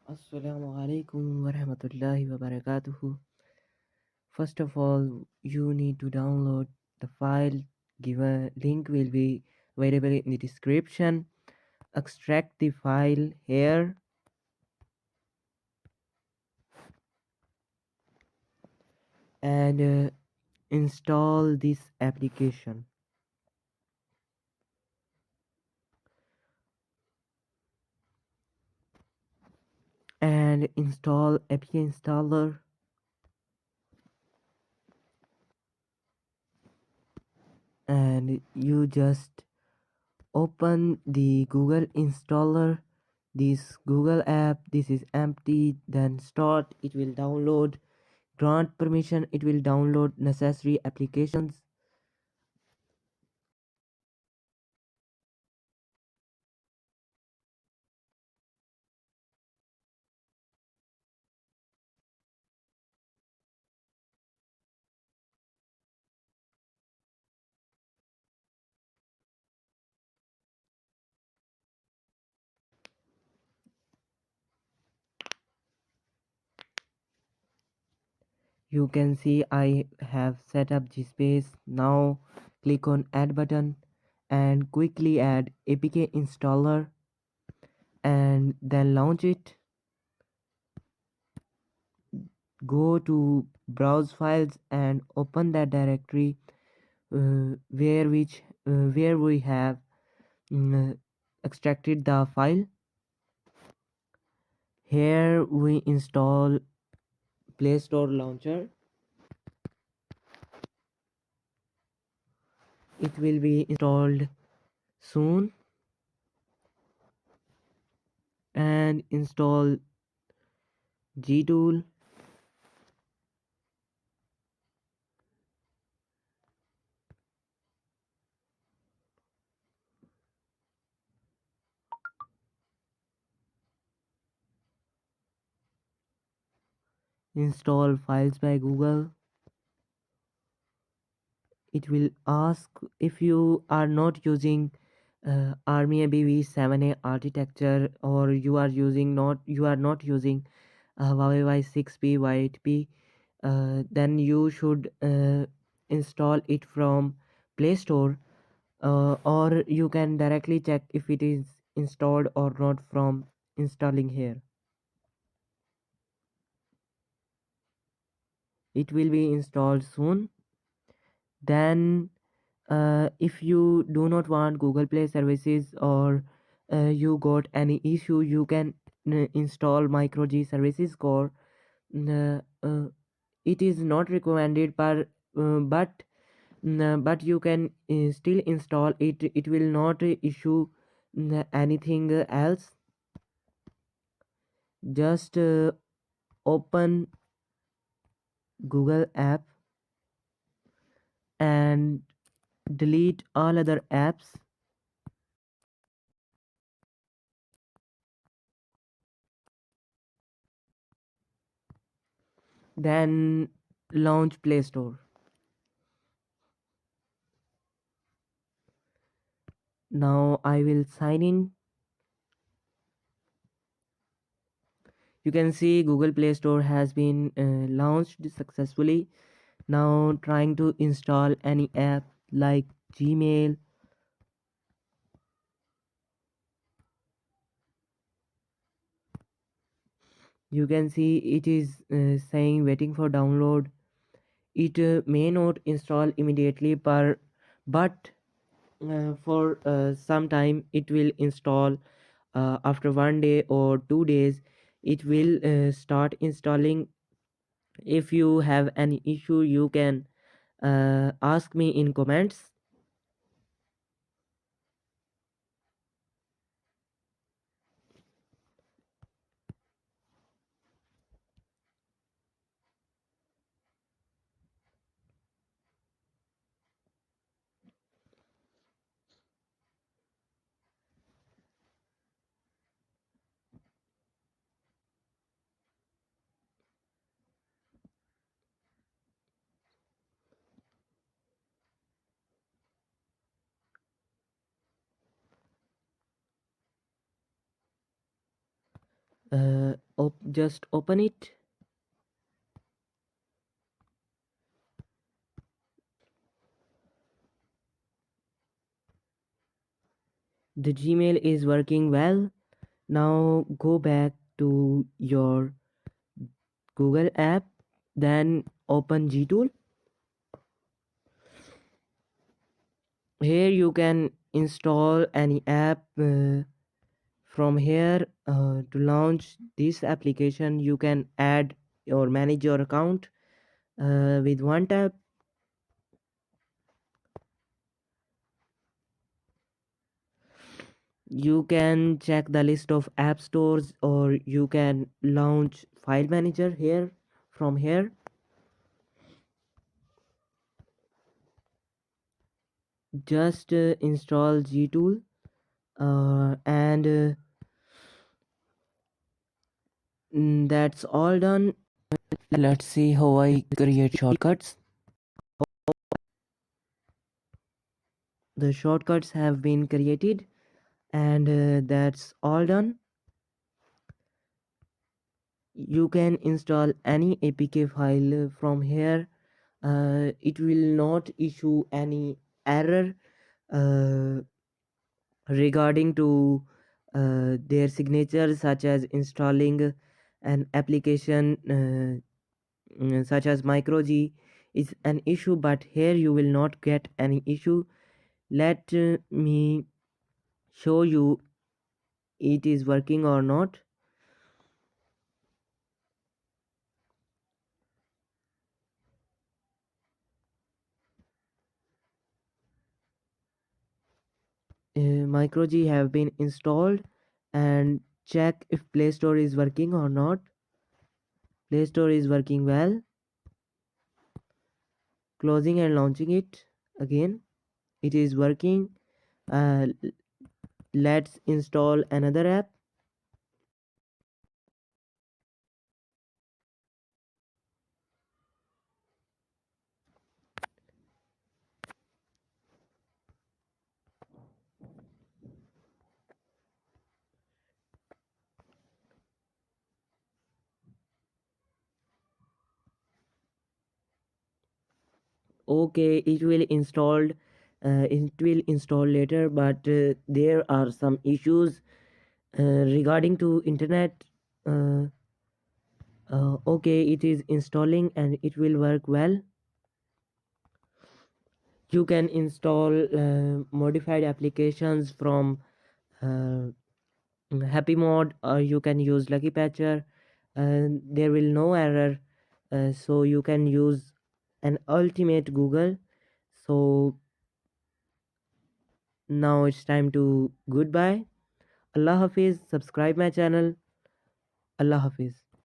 Assalamu alaikum warahmatullahi wabarakatuh. First of all, you need to download the file. Given link will be available in the description. Extract the file here and install this application and install Apk Installer and you just open the Google installer. This Google app, this is empty, then start, it will download. Grant permission, it will download necessary applications. You can see I have set up Gspace. Now click on add button and quickly add Apk Installer and then launch it. Go to browse files and open that directory where we have extracted the file. Here we install Play Store launcher. It will be installed soon and install Gtool. Install files by Google. It will ask if you are not using Army ABV7A architecture or you are not using Huawei Y6p Y8p, then you should install it from Play Store, or you can directly check if it is installed or not from installing here. It will be installed soon. Then if you do not want Google Play services or you got any issue, you can install microg services core. It is not recommended but you can still install it. It will not issue anything else. Just open Google app and delete all other apps. Then launch Play Store. Now I will sign in. You can see Google Play Store has been launched successfully. Now trying to install any app like Gmail. You can see it is saying waiting for download. It may not install immediately, but for some time it will install. After 1 day or 2 days, it will start installing. If you have any issue, you can ask me in comments. just open it. The Gmail is working well. Now go back to your Google app, then open Gtool. Here you can install any app. From here, to launch this application, you can add or manage your account with one tap. You can check the list of app stores, or you can launch file manager here. From here, just install Gtool, and that's all done. Let's see how I create shortcuts. The shortcuts have been created, and that's all done. You can install any apk file from here. It will not issue any error uh, regarding to their signature, such as installing an application such as microg is an issue, but here you will not get any issue. Let me show you it is working or not. Microg have been installed, and check if Play Store is working or not. Play Store is working well. Closing and launching it again. It is working. uh, let's install another app. Okay, it will install later, but there are some issues regarding to internet. uh, okay, it is installing and it will work well. You can install modified applications from uh, happy mode, or you can use lucky patcher. There will no error. So you can use an ultimate Google. So now it's time to goodbye. Allah Hafiz. Subscribe my channel. Allah Hafiz.